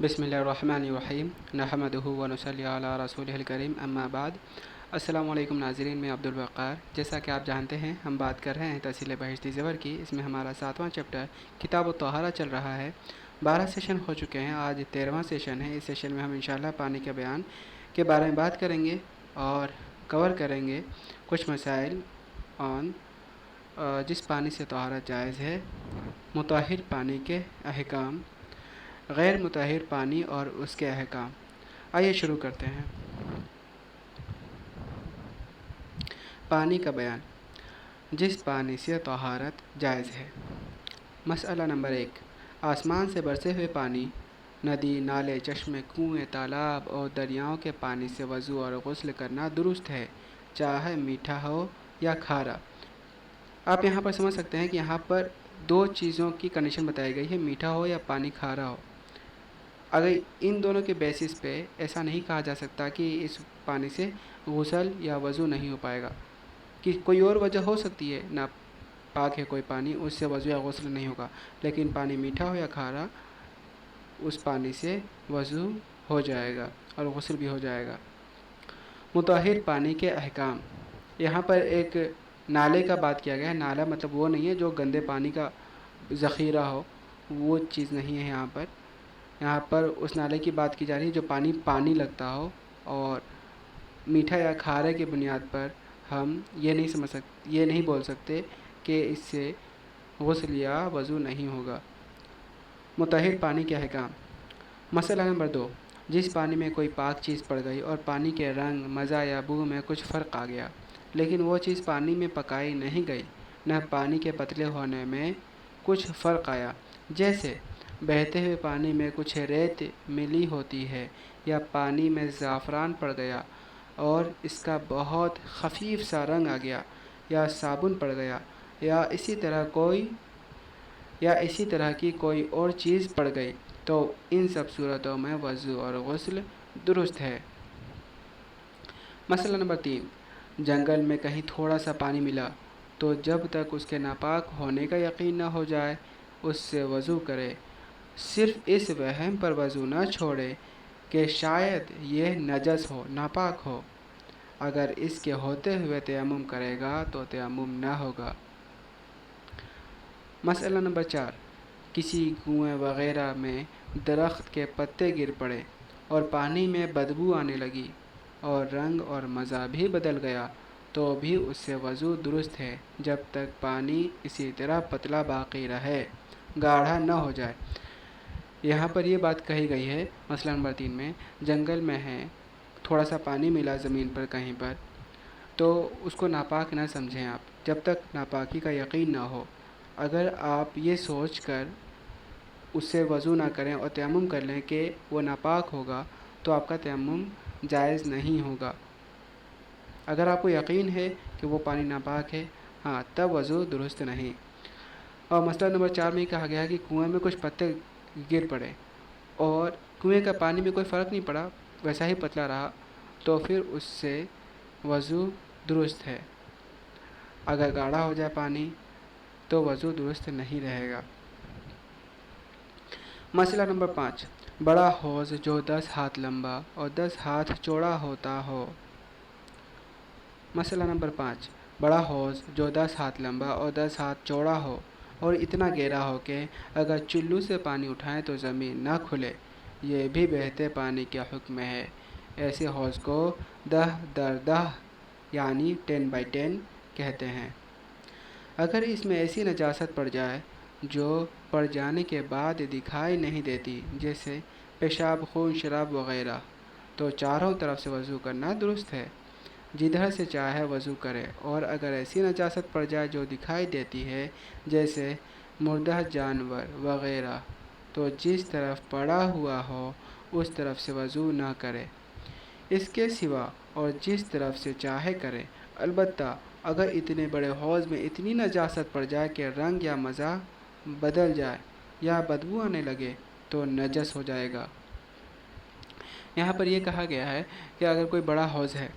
بسم اللہ الرحمن الرحیم نحمدہ و نصلی علی رسولہ الکریم اما بعد۔ السلام علیکم ناظرین، میں عبدالوقار۔ جیسا کہ آپ جانتے ہیں ہم بات کر رہے ہیں تحصیل بہشتی زیور کی۔ اس میں ہمارا 7واں چیپٹر کتاب الطہارہ چل رہا ہے۔ 12 سیشن ہو چکے ہیں، آج 13واں سیشن ہے۔ اس سیشن میں ہم انشاءاللہ پانی کے بیان کے بارے میں بات کریں گے اور کور کریں گے کچھ مسائل جس پانی سے طہارت جائز ہے، مطہر پانی کے احکام، غیر مطہر پانی اور اس کے احکام۔ آئیے شروع کرتے ہیں۔ پانی کا بیان، جس پانی سے طہارت جائز ہے۔ مسئلہ نمبر 1، آسمان سے برسے ہوئے پانی، ندی، نالے، چشمے، کنویں، تالاب اور دریاؤں کے پانی سے وضو اور غسل کرنا درست ہے، چاہے میٹھا ہو یا کھارا۔ آپ یہاں پر سمجھ سکتے ہیں کہ یہاں پر دو چیزوں کی کنڈیشن بتائی گئی ہے، میٹھا ہو یا پانی کھارا ہو۔ اگر ان دونوں کے بیسس پہ ایسا نہیں کہا جا سکتا کہ اس پانی سے غسل یا وضو نہیں ہو پائے گا، کہ کوئی اور وجہ ہو سکتی ہے، نا پاک ہے کوئی پانی، اس سے وضو یا غسل نہیں ہوگا، لیکن پانی میٹھا ہو یا کھارا اس پانی سے وضو ہو جائے گا اور غسل بھی ہو جائے گا۔ مطہر پانی کے احکام، یہاں پر ایک نالے کا بات کیا گیا ہے۔ نالا مطلب وہ نہیں ہے جو گندے پانی کا ذخیرہ ہو، وہ چیز نہیں ہے یہاں پر۔ یہاں پر اس نالے کی بات کی جا رہی ہے جو پانی لگتا ہو، اور میٹھا یا کھارے کی بنیاد پر ہم یہ نہیں بول سکتے کہ اس سے غسل یا وضو نہیں ہوگا۔ مطہر پانی کے احکام۔ مسئلہ نمبر 2، جس پانی میں کوئی پاک چیز پڑ گئی اور پانی کے رنگ، مزہ یا بو میں کچھ فرق آ گیا، لیکن وہ چیز پانی میں پکائی نہیں گئی، نہ پانی کے پتلے ہونے میں کچھ فرق آیا، جیسے بہتے ہوئے پانی میں کچھ ریت ملی ہوتی ہے، یا پانی میں زعفران پڑ گیا اور اس کا بہت خفیف سا رنگ آ گیا، یا صابن پڑ گیا، یا اسی طرح کی کوئی اور چیز پڑ گئی، تو ان سب صورتوں میں وضو اور غسل درست ہے۔ مسئلہ نمبر 3، جنگل میں کہیں تھوڑا سا پانی ملا تو جب تک اس کے ناپاک ہونے کا یقین نہ ہو جائے اس سے وضو کرے، صرف اس وہم پر وضو نہ چھوڑے کہ شاید یہ نجس ہو، ناپاک ہو۔ اگر اس کے ہوتے ہوئے تیمم کرے گا تو تیمم نہ ہوگا۔ مسئلہ نمبر 4، کسی کنویں وغیرہ میں درخت کے پتے گر پڑے اور پانی میں بدبو آنے لگی اور رنگ اور مزہ بھی بدل گیا، تو بھی اس سے وضو درست ہے جب تک پانی اسی طرح پتلا باقی رہے، گاڑھا نہ ہو جائے۔ یہاں پر یہ بات کہی گئی ہے مسئلہ نمبر 3 میں، جنگل میں ہے، تھوڑا سا پانی ملا زمین پر کہیں پر، تو اس کو ناپاک نہ سمجھیں آپ جب تک ناپاکی کا یقین نہ ہو۔ اگر آپ یہ سوچ کر اس سے وضو نہ کریں اور تیمم کر لیں کہ وہ ناپاک ہوگا، تو آپ کا تیمم جائز نہیں ہوگا۔ اگر آپ کو یقین ہے کہ وہ پانی ناپاک ہے، ہاں، تب وضو درست نہیں۔ اور مسئلہ نمبر 4 میں کہا گیا ہے کہ کنویں میں کچھ پتے گر پڑے اور کنویں کا پانی میں کوئی فرق نہیں پڑا، ویسا ہی پتلا رہا، تو پھر اس سے وضو درست ہے۔ اگر گاڑھا ہو جائے پانی تو وضو درست نہیں رہے گا۔ مسئلہ نمبر 5، بڑا حوض جو 10 ہاتھ لمبا اور 10 ہاتھ چوڑا ہوتا ہو۔ مسئلہ نمبر 5، بڑا حوض جو 10 ہاتھ لمبا اور 10 ہاتھ چوڑا ہو اور اتنا گہرا ہو کہ اگر چلو سے پانی اٹھائیں تو زمین نہ کھلے، یہ بھی بہتے پانی کے حکم ہے۔ ایسے حوض کو 10 در 10 یعنی 10x10 کہتے ہیں۔ اگر اس میں ایسی نجاست پڑ جائے جو پڑ جانے کے بعد دکھائی نہیں دیتی، جیسے پیشاب، خون، شراب وغیرہ، تو چاروں طرف سے وضو کرنا درست ہے، جدھر سے چاہے وضو کرے۔ اور اگر ایسی نجاست پڑ جائے جو دکھائی دیتی ہے، جیسے مردہ جانور وغیرہ، تو جس طرف پڑا ہوا ہو اس طرف سے وضو نہ کرے، اس کے سوا اور جس طرف سے چاہے کرے۔ البتہ اگر اتنے بڑے حوض میں اتنی نجاست پڑ جائے کہ رنگ یا مزہ بدل جائے یا بدبو آنے لگے تو نجس ہو جائے گا۔ یہاں پر یہ کہا گیا ہے کہ اگر کوئی بڑا حوض ہے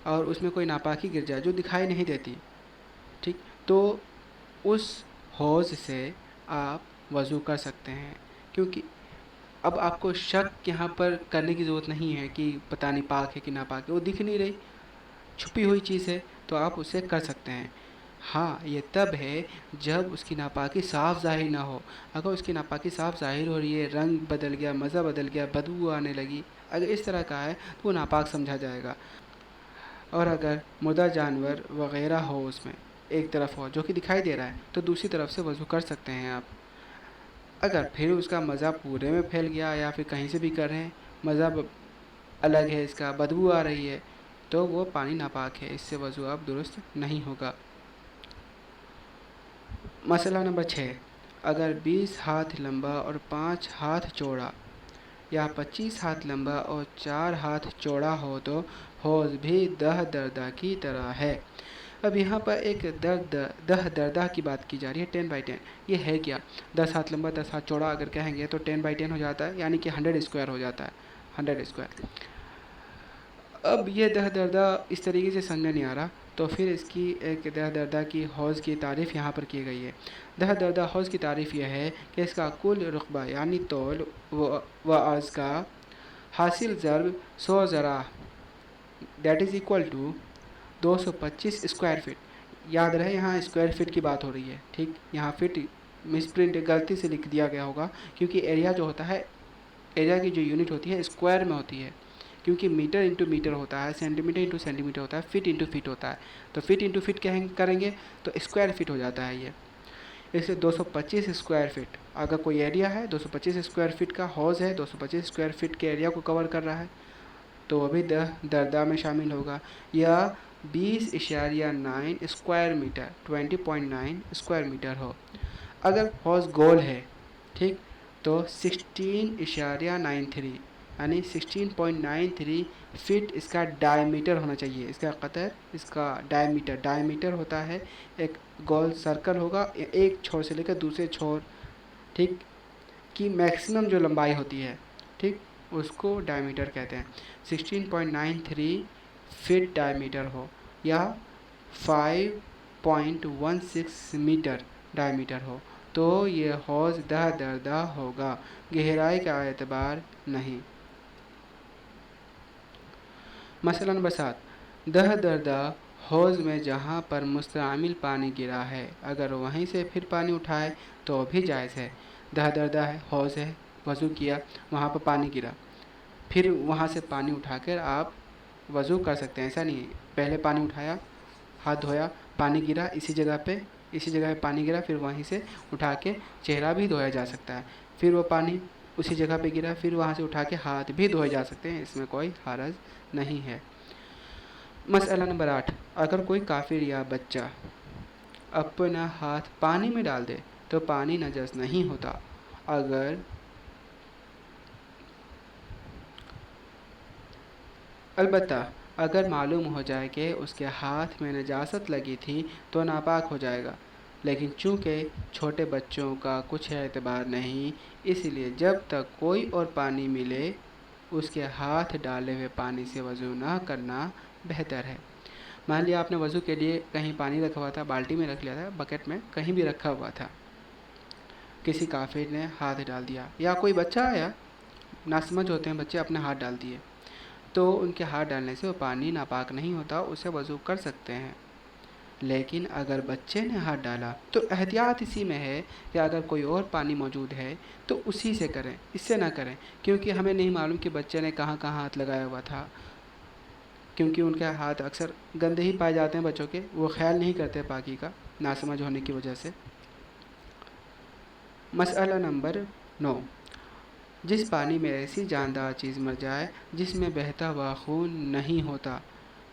اور اس میں کوئی ناپاکی گر جائے جو دکھائی نہیں دیتی، ٹھیک، تو اس حوض سے آپ وضو کر سکتے ہیں، کیونکہ اب آپ کو شک یہاں پر کرنے کی ضرورت نہیں ہے کہ پتہ نہیں پاک ہے کہ ناپاک ہے، وہ دکھ نہیں رہی، چھپی ہوئی چیز ہے، تو آپ اسے کر سکتے ہیں۔ ہاں، یہ تب ہے جب اس کی ناپاکی صاف ظاہر نہ ہو۔ اگر اس کی ناپاکی صاف ظاہر ہو رہی ہے، رنگ بدل گیا، مزہ بدل گیا، بدبو آنے لگی، اگر اس طرح کا ہے تو وہ ناپاک سمجھا جائے گا۔ اور اگر مردہ جانور وغیرہ ہو اس میں، ایک طرف ہو جو کہ دکھائی دے رہا ہے، تو دوسری طرف سے وضو کر سکتے ہیں آپ۔ اگر پھر اس کا مزہ پورے میں پھیل گیا یا پھر کہیں سے بھی کر رہے ہیں، مزہ الگ ہے، اس کا بدبو آ رہی ہے، تو وہ پانی ناپاک ہے، اس سے وضو اب درست نہیں ہوگا۔ مسئلہ نمبر 6، اگر 20 ہاتھ لمبا اور 5 ہاتھ چوڑا یا 25 ہاتھ لمبا اور 4 ہاتھ چوڑا ہو تو حوض بھی دہ دردہ کی طرح ہے۔ اب یہاں پر ایک دہ دردہ کی بات کی جا رہی ہے، 10/10۔ یہ ہے کیا؟ 10 ہاتھ لمبا 10 ہاتھ چوڑا اگر کہیں گے تو 10/10 ہو جاتا ہے، یعنی کہ 100 اسکوائر ہو جاتا ہے، 100 اسکوائر۔ اب یہ دہ دردہ اس طریقے سے سمجھ نہیں آ رہا، تو پھر اس کی ایک دہ دردہ کی حوض کی تعریف یہاں پر کی گئی ہے۔ دہ دردہ حوض کی تعریف یہ ہے کہ اس کا کل رقبہ یعنی طول و عرض کا حاصل ضرب 100 ذراع that is equal to 225 square feet. یاد رہے یہاں اسکوائر فٹ کی بات ہو رہی ہے، ٹھیک؟ یہاں فٹ مس پرنٹ غلطی سے لکھ دیا گیا ہوگا، کیونکہ ایریا جو ہوتا ہے، ایریا کی جو یونٹ ہوتی ہے اسکوائر میں ہوتی ہے، کیونکہ میٹر انٹو میٹر ہوتا ہے، سینٹی میٹر انٹو سینٹی میٹر ہوتا ہے، فٹ انٹو فٹ ہوتا ہے، تو فٹ انٹو فٹ کریں گے تو اسکوائر فٹ ہو جاتا ہے یہ، اس لیے 225 اسکوائر فٹ۔ اگر کوئی ایریا ہے 225 اسکوائر فٹ کا حوض ہے، 225 اسکوائر فٹ کے ایریا کو کور کر رہا ہے، تو وہ بھی دردہ میں شامل ہوگا، یا 20.9 اسکوائر میٹر 20.9 اسکوائر میٹر ہو۔ اگر حوض گول ہے، ٹھیک، تو 16.93 یعنی 16.93 فٹ اس کا ڈائی میٹر ہونا چاہیے، اس کا قطر، اس کا ڈائی میٹر ہوتا ہے، ایک گول سرکل ہوگا، ایک چھور سے لے کر دوسرے چھور، ٹھیک، کی میکسیمم جو لمبائی ہوتی ہے، ٹھیک، اس کو ڈائی میٹر کہتے ہیں۔ 16.93 فٹ ڈائی میٹر ہو یا 5.16 میٹر ڈائی میٹر ہو تو یہ حوض دہ دردہ ہوگا، گہرائی کا اعتبار نہیں۔ مسئلہ نمبر 7، دہ دردہ حوض میں جہاں پر مستعمل پانی گرا ہے اگر وہیں سے پھر پانی اٹھائے تو بھی جائز ہے۔ دہ دردہ ہے، حوض ہے، وضو کیا، وہاں پر پانی گرا، پھر وہاں سے پانی اٹھا کر آپ وضو کر سکتے ہیں، ایسا نہیں ہے پہلے پانی اٹھایا، ہاتھ دھویا، پانی گرا اسی جگہ پہ پانی گرا، پھر وہیں سے اٹھا کے چہرہ بھی دھویا جا سکتا ہے، پھر وہ پانی اسی جگہ پہ گرا، پھر وہاں سے اٹھا کے ہاتھ بھی دھوئے جا سکتے ہیں، اس میں کوئی حرج نہیں ہے۔ مسئلہ نمبر 8، اگر کوئی کافر یا بچہ اپنا ہاتھ پانی میں ڈال دے تو پانی نجس نہیں ہوتا، البتہ اگر معلوم ہو جائے کہ اس کے ہاتھ میں نجاست لگی تھی تو ناپاک ہو جائے گا، لیکن چونکہ چھوٹے بچوں کا کچھ اعتبار نہیں، اس لیے جب تک کوئی اور پانی ملے اس کے ہاتھ ڈالے ہوئے پانی سے وضو نہ کرنا بہتر ہے۔ مان لیا آپ نے وضو کے لیے کہیں پانی رکھا ہوا تھا، بالٹی میں رکھ لیا تھا، بکٹ میں کہیں بھی رکھا ہوا تھا، کسی کافر نے ہاتھ ڈال دیا یا کوئی بچہ آیا، ناسمجھ ہوتے ہیں بچے، اپنے ہاتھ ڈال دیے، تو ان کے ہاتھ ڈالنے سے وہ پانی ناپاک نہیں ہوتا، اسے وضو کر سکتے ہیں۔ لیکن اگر بچے نے ہاتھ ڈالا تو احتیاط اسی میں ہے کہ اگر کوئی اور پانی موجود ہے تو اسی سے کریں، اس سے نہ کریں، کیونکہ ہمیں نہیں معلوم کہ بچے نے کہاں کہاں ہاتھ لگایا ہوا تھا، کیونکہ ان کے ہاتھ اکثر گندے ہی پائے جاتے ہیں بچوں کے، وہ خیال نہیں کرتے پاکی کا، ناسمجھ ہونے کی وجہ سے۔ مسئلہ نمبر 9، جس پانی میں ایسی جاندار چیز مر جائے جس میں بہتا ہوا خون نہیں ہوتا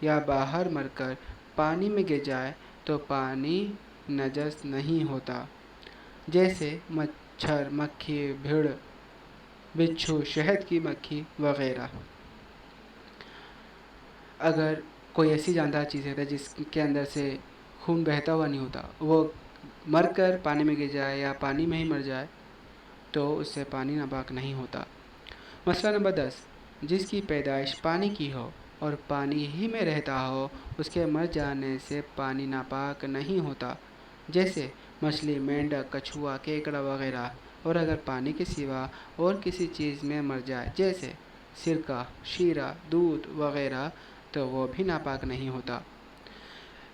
یا باہر مر کر پانی میں گر جائے تو پانی نجس نہیں ہوتا، جیسے مچھر، مکھی، بھیڑ، بچھو، شہد کی مکھی وغیرہ۔ اگر کوئی ایسی جاندار چیز ہے جس کے اندر سے خون بہتا ہوا نہیں ہوتا، وہ مر کر پانی میں گر جائے یا پانی میں ہی مر جائے تو اس سے پانی ناپاک نہیں ہوتا۔ مسئلہ نمبر 10، جس کی پیدائش پانی کی ہو اور پانی ہی میں رہتا ہو اس کے مر جانے سے پانی ناپاک نہیں ہوتا، جیسے مچھلی، مینڈک، کچھوا، کیکڑا وغیرہ، اور اگر پانی کے سوا اور کسی چیز میں مر جائے جیسے سرکہ، شیرہ، دودھ وغیرہ تو وہ بھی ناپاک نہیں ہوتا۔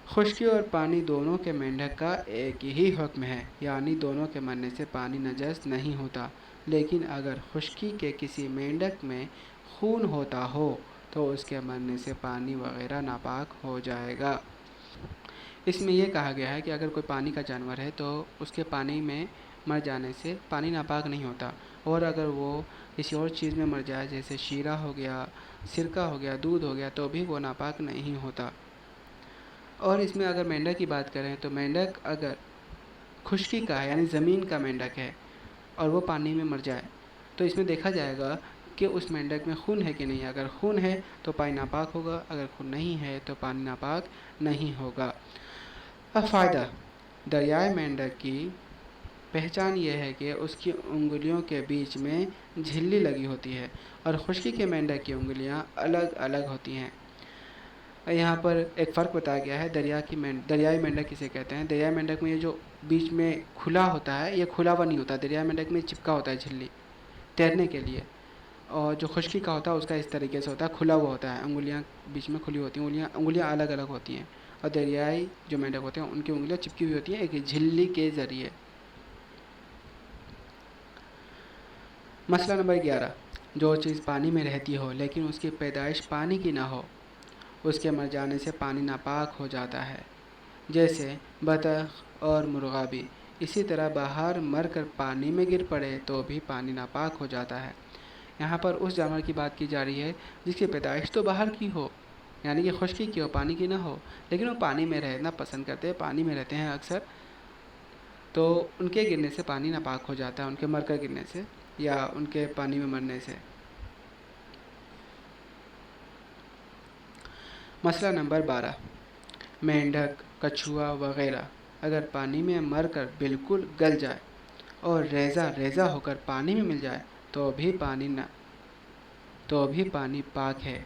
خشکی اور پانی دونوں کے مینڈک کا ایک ہی حکم ہے، یعنی دونوں کے مرنے سے پانی نجس نہیں ہوتا، لیکن اگر خشکی کے کسی مینڈک میں خون ہوتا ہو تو اس کے مرنے سے پانی وغیرہ ناپاک ہو جائے گا۔ اس میں یہ کہا گیا ہے کہ اگر کوئی پانی کا جانور ہے تو اس کے پانی میں مر جانے سے پانی ناپاک نہیں ہوتا، اور اگر وہ کسی اور چیز میں مر جائے جیسے شیرہ ہو گیا، سرکہ ہو گیا، دودھ ہو گیا تو بھی وہ ناپاک نہیں ہوتا۔ اور اس میں اگر مینڈک کی بات کریں تو مینڈک اگر خشکی کا ہے یعنی زمین کا مینڈک ہے اور وہ پانی میں مر جائے تو اس میں دیکھا جائے گا کہ اس مینڈک میں خون ہے کہ نہیں۔ اگر خون ہے تو پانی ناپاک ہوگا، اگر خون نہیں ہے تو پانی ناپاک نہیں ہوگا۔ اب فائدہ: دریائے مینڈک کی پہچان یہ ہے کہ اس کی انگلیوں کے بیچ میں جھلی لگی ہوتی ہے اور خشکی کے مینڈک کی انگلیاں الگ الگ ہوتی ہیں۔ یہاں پر ایک فرق بتایا گیا ہے، دریائی مینڈک کسے کہتے ہیں۔ دریائی مینڈک میں یہ جو بیچ میں کھلا ہوتا ہے یہ کھلا ہوا نہیں ہوتا، دریائی مینڈک میں چپکا ہوتا ہے جھلی تیرنے کے لیے، اور جو خشکی کا ہوتا ہے اس کا اس طریقے سے ہوتا ہے، کھلا ہوا ہوتا ہے، انگلیاں بیچ میں کھلی ہوتی ہیں، انگلیاں الگ الگ ہوتی ہیں، اور دریائی جو مینڈک ہوتے ہیں ان کی انگلیاں چپکی ہوئی ہوتی ہیں ایک جھلی کے ذریعے۔ مسئلہ نمبر 11، جو چیز پانی میں رہتی ہو لیکن اس کی پیدائش پانی کی نہ ہو، اس کے مر جانے سے پانی ناپاک ہو جاتا ہے، جیسے بطخ اور مرغا بھی۔ اسی طرح باہر مر کر پانی میں گر پڑے تو بھی پانی ناپاک ہو جاتا ہے۔ یہاں پر اس جانور کی بات کی جا رہی ہے جس کی پیدائش تو باہر کی ہو، یعنی کہ خشکی کی ہو، پانی کی نہ ہو، لیکن وہ پانی میں رہنا پسند کرتے ہیں، پانی میں رہتے ہیں اکثر، تو ان کے گرنے سے پانی ناپاک ہو جاتا ہے، ان کے مر کر گرنے سے یا ان کے پانی میں مرنے سے۔ مسئلہ نمبر 12، مینڈک، کچھوا وغیرہ اگر پانی میں مر کر بالکل گل جائے اور ریزہ ریزہ ہو کر پانی میں مل جائے تو بھی پانی پاک ہے،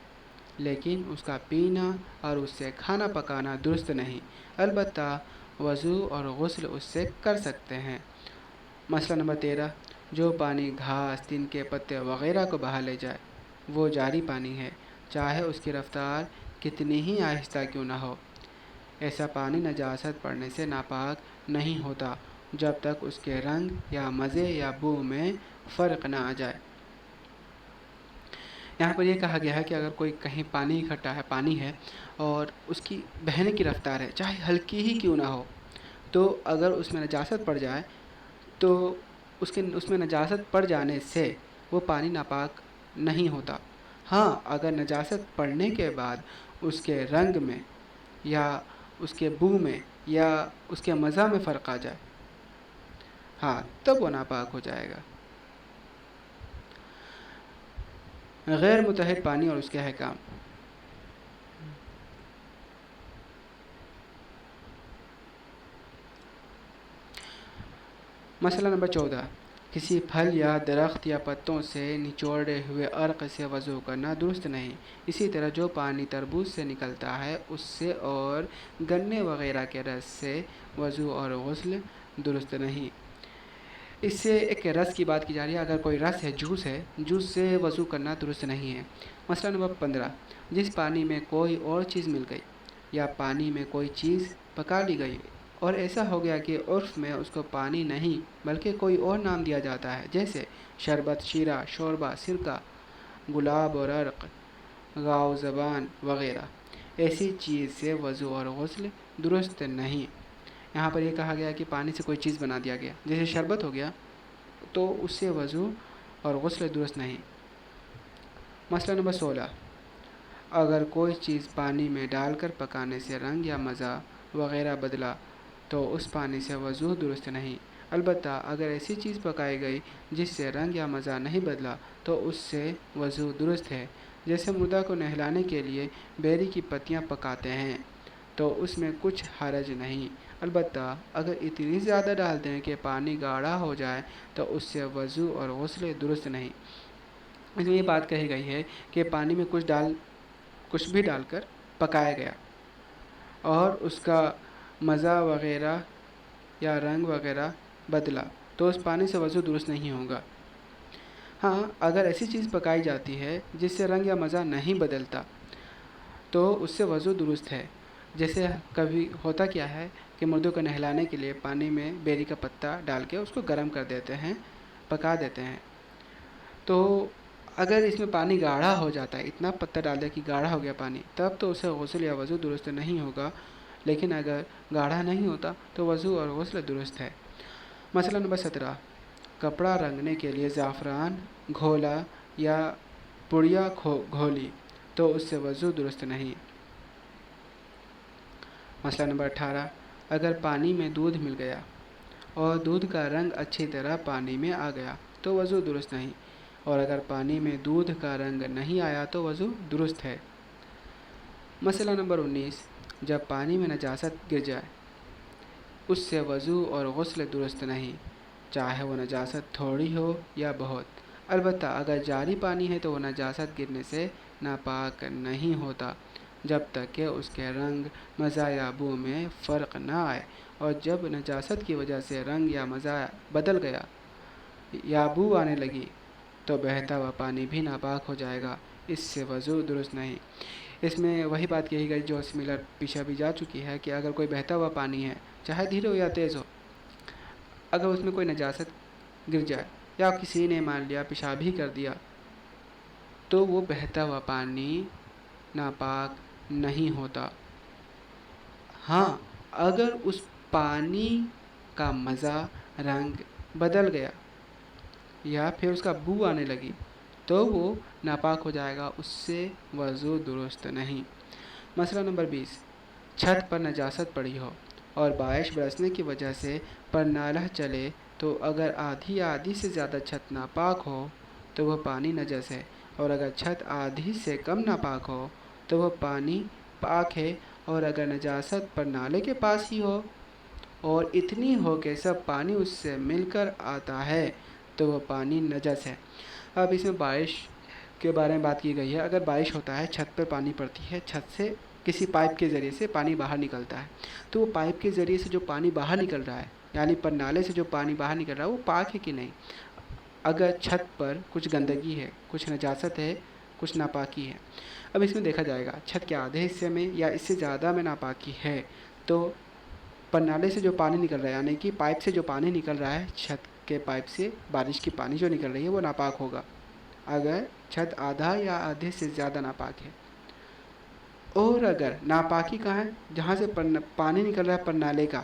لیکن اس کا پینا اور اس سے کھانا پکانا درست نہیں، البتہ وضو اور غسل اس سے کر سکتے ہیں۔ مسئلہ نمبر 13، جو پانی گھاس، تن کے پتے وغیرہ کو بہا لے جائے وہ جاری پانی ہے، چاہے اس کی رفتار کتنی ہی آہستہ کیوں نہ ہو۔ ایسا پانی نجاست پڑنے سے ناپاک نہیں ہوتا جب تک اس کے رنگ یا مزے یا بو میں فرق نہ آ جائے۔ یہاں پر یہ کہا گیا ہے کہ اگر کوئی کہیں پانی اکٹھا ہے، پانی ہے اور اس کی بہنے کی رفتار ہے چاہے ہلکی ہی کیوں نہ ہو، تو اگر اس میں نجاست پڑ جائے تو اس میں نجاست پڑ جانے سے وہ پانی ناپاک نہیں ہوتا۔ ہاں، اگر نجاست پڑنے کے بعد اس کے رنگ میں یا اس کے بو میں یا اس کے مزہ میں فرق آ جائے، ہاں تب وہ ناپاک ہو جائے گا۔ غیر متحد پانی اور اس کے احکام۔ مسئلہ نمبر 14، کسی پھل یا درخت یا پتوں سے نچوڑے ہوئے عرق سے وضو کرنا درست نہیں۔ اسی طرح جو پانی تربوز سے نکلتا ہے اس سے اور گنے وغیرہ کے رس سے وضو اور غسل درست نہیں۔ اس سے ایک رس کی بات کی جا رہی ہے، اگر کوئی رس ہے، جوس سے وضو کرنا درست نہیں ہے۔ مسئلہ نمبر 15، جس پانی میں کوئی اور چیز مل گئی یا پانی میں کوئی چیز پکا لی گئی اور ایسا ہو گیا کہ عرف میں اس کو پانی نہیں بلکہ کوئی اور نام دیا جاتا ہے جیسے شربت، شیرہ، شوربہ، سرکہ، گلاب اور عرق، گاؤ زبان وغیرہ، ایسی چیز سے وضو اور غسل درست نہیں۔ یہاں پر یہ کہا گیا کہ پانی سے کوئی چیز بنا دیا گیا جیسے شربت ہو گیا تو اس سے وضو اور غسل درست نہیں۔ مسئلہ نمبر 16، اگر کوئی چیز پانی میں ڈال کر پکانے سے رنگ یا مزہ وغیرہ بدلا تو اس پانی سے وضو درست نہیں، البتہ اگر ایسی چیز پکائی گئی جس سے رنگ یا مزہ نہیں بدلا تو اس سے وضو درست ہے، جیسے مردہ کو نہلانے کے لیے بیری کی پتیاں پکاتے ہیں تو اس میں کچھ حرج نہیں، البتہ اگر اتنی زیادہ ڈال دیں کہ پانی گاڑھا ہو جائے تو اس سے وضو اور غسل درست نہیں۔ اس میں یہ بات کہی گئی ہے کہ پانی میں کچھ بھی ڈال کر پکایا گیا اور اس کا مزہ وغیرہ یا رنگ وغیرہ بدلا تو اس پانی سے وضو درست نہیں ہوگا۔ ہاں، اگر ایسی چیز پکائی جاتی ہے جس سے رنگ یا مزہ نہیں بدلتا تو اس سے وضو درست ہے۔ جیسے کبھی ہوتا کیا ہے کہ مردوں کو نہلانے کے لیے پانی میں بیری کا پتا ڈال کے اس کو گرم کر دیتے ہیں، پکا دیتے ہیں، تو اگر اس میں پانی گاڑھا ہو جاتا ہے، اتنا پتا ڈال دیا کہ گاڑھا ہو گیا پانی، تب تو اسے غسل یا وضو درست نہیں ہوگا، لیکن اگر گاڑھا نہیں ہوتا تو وضو اور غسل درست ہے۔ مسئلہ نمبر 17، کپڑا رنگنے کے لیے زعفران گھولا یا پڑیا گھولی تو اس سے وضو درست نہیں۔ مسئلہ نمبر 18، اگر پانی میں دودھ مل گیا اور دودھ کا رنگ اچھی طرح پانی میں آ گیا تو وضو درست نہیں، اور اگر پانی میں دودھ کا رنگ نہیں آیا تو وضو درست ہے۔ مسئلہ نمبر 19، جب پانی میں نجاست گر جائے اس سے وضو اور غسل درست نہیں، چاہے وہ نجاست تھوڑی ہو یا بہت۔ البتہ اگر جاری پانی ہے تو وہ نجاست گرنے سے ناپاک نہیں ہوتا جب تک کہ اس کے رنگ، مزہ یا بو میں فرق نہ آئے، اور جب نجاست کی وجہ سے رنگ یا مزہ بدل گیا یا بو آنے لگی تو بہتا ہوا پانی بھی ناپاک ہو جائے گا، اس سے وضو درست نہیں۔ اس میں وہی بات کہی گئی جو سملر پیچھے بھی جا چکی ہے کہ اگر کوئی بہتا ہوا پانی ہے، چاہے دھیرے ہو یا تیز ہو، اگر اس میں کوئی نجاست گر جائے یا کسی نے مان لیا پیشاب ہی کر دیا تو وہ بہتا ہوا پانی ناپاک نہیں ہوتا۔ ہاں، اگر اس پانی کا مزہ، رنگ بدل گیا یا پھر اس کا بو آنے لگی تو وہ ناپاک ہو جائے گا، اس سے وضو درست نہیں۔ مسئلہ نمبر 20، چھت پر نجاست پڑی ہو اور بارش برسنے کی وجہ سے پرنالہ چلے تو اگر آدھی یا آدھی سے زیادہ چھت ناپاک ہو تو وہ پانی نجس ہے، اور اگر چھت آدھی سے کم ناپاک ہو تو وہ پانی پاک ہے، اور اگر نجاست پرنالے کے پاس ہی ہو اور اتنی ہو کہ سب پانی اس سے مل کر آتا ہے تو وہ پانی نجس ہے۔ اب اس میں بارش کے بارے میں بات کی گئی ہے۔ اگر بارش ہوتا ہے، چھت پہ پانی پڑتی ہے، چھت سے کسی پائپ کے ذریعے سے پانی باہر نکلتا ہے، تو وہ پائپ کے ذریعے سے جو پانی باہر نکل رہا ہے، یعنی پرنالے سے جو پانی باہر نکل رہا ہے، وہ پاک ہے کہ نہیں؟ اگر چھت پر کچھ گندگی ہے، کچھ نجاست ہے، کچھ ناپاکی ہے، اب اس میں دیکھا جائے گا چھت کے آدھے حصے میں یا اس سے زیادہ میں ناپاکی ہے تو پرنالے سے جو پانی نکل رہا ہے، یعنی کہ پائپ سے جو پانی نکل رہا ہے، چھت کے پائپ سے بارش کی پانی جو نکل رہی ہے وہ ناپاک ہوگا اگر چھت آدھا یا آدھے سے زیادہ ناپاک ہے۔ اور اگر ناپاکی کہاں ہے؟ جہاں سے پانی نکل رہا ہے پرنالے کا،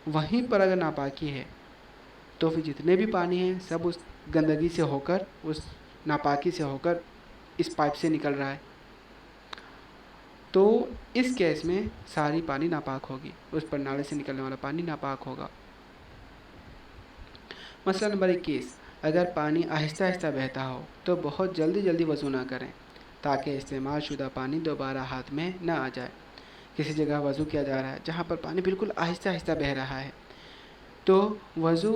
وہیں پر اگر ناپاکی ہے تو پھر جتنے بھی پانی ہیں سب اس گندگی سے ہو کر، اس ناپاکی سے ہو کر اس پائپ سے نکل رہا ہے، تو اس کیس میں ساری پانی ناپاک ہوگی، اس پرنالے سے نکلنے والا پانی ناپاک ہوگا۔ مسئلہ نمبر 21، اگر پانی آہستہ آہستہ بہتا ہو تو بہت جلدی جلدی وضو نہ کریں تاکہ استعمال شدہ پانی دوبارہ ہاتھ میں نہ آ جائے۔ کسی جگہ وضو کیا جا رہا ہے جہاں پر پانی بالکل آہستہ آہستہ بہہ رہا ہے تو وضو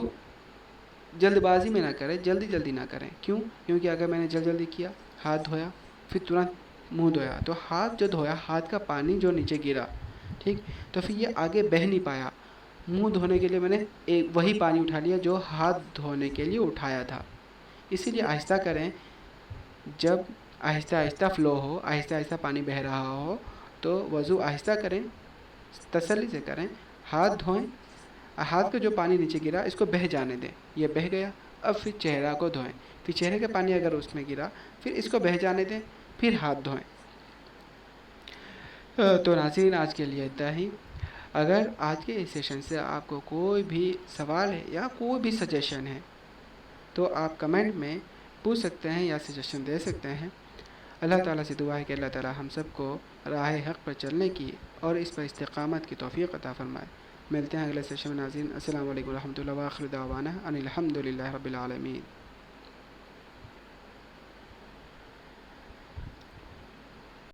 جلد بازی میں نہ کریں، جلدی جلدی نہ کریں۔ کیوں؟ کیونکہ اگر میں نے جلدی کیا، ہاتھ دھویا، پھر ترنت منہ دھویا، تو ہاتھ جو دھویا، ہاتھ کا پانی جو نیچے گرا، ٹھیک، تو پھر یہ آگے بہہ نہیں پایا۔ منہ دھونے کے لیے میں نے وہی پانی اٹھا لیا جو ہاتھ دھونے کے لیے اٹھایا تھا۔ اسی لیے آہستہ کریں، جب آہستہ آہستہ فلو ہو، آہستہ آہستہ پانی بہہ رہا ہو تو وضو آہستہ کریں، تسلی سے کریں، ہاتھ دھوئیں، ہاتھ کا جو پانی نیچے گرا اس کو بہہ جانے دیں، یہ بہہ گیا، اب پھر چہرہ کو دھوئیں، پھر چہرے کا پانی اگر اس میں گرا پھر اس کو بہہ جانے دیں، پھر ہاتھ دھوئیں۔ تو ناظرین، آج کے لیے اتنا ہی۔ اگر آج کے اس سیشن سے آپ کو کوئی بھی سوال ہے یا کوئی بھی سجیشن ہے تو آپ کمنٹ میں پوچھ سکتے ہیں یا سجیشن دے سکتے ہیں۔ اللہ تعالیٰ سے دعا ہے کہ اللہ تعالیٰ ہم سب کو راہ حق پر چلنے کی اور اس پر استقامت کی توفیق عطا فرمائے۔ ملتے ہیں اگلے سیشن میں ناظرین۔ السلام علیکم ورحمۃ اللہ، وآخر دعوانا ان الحمد للہ رب العالمین۔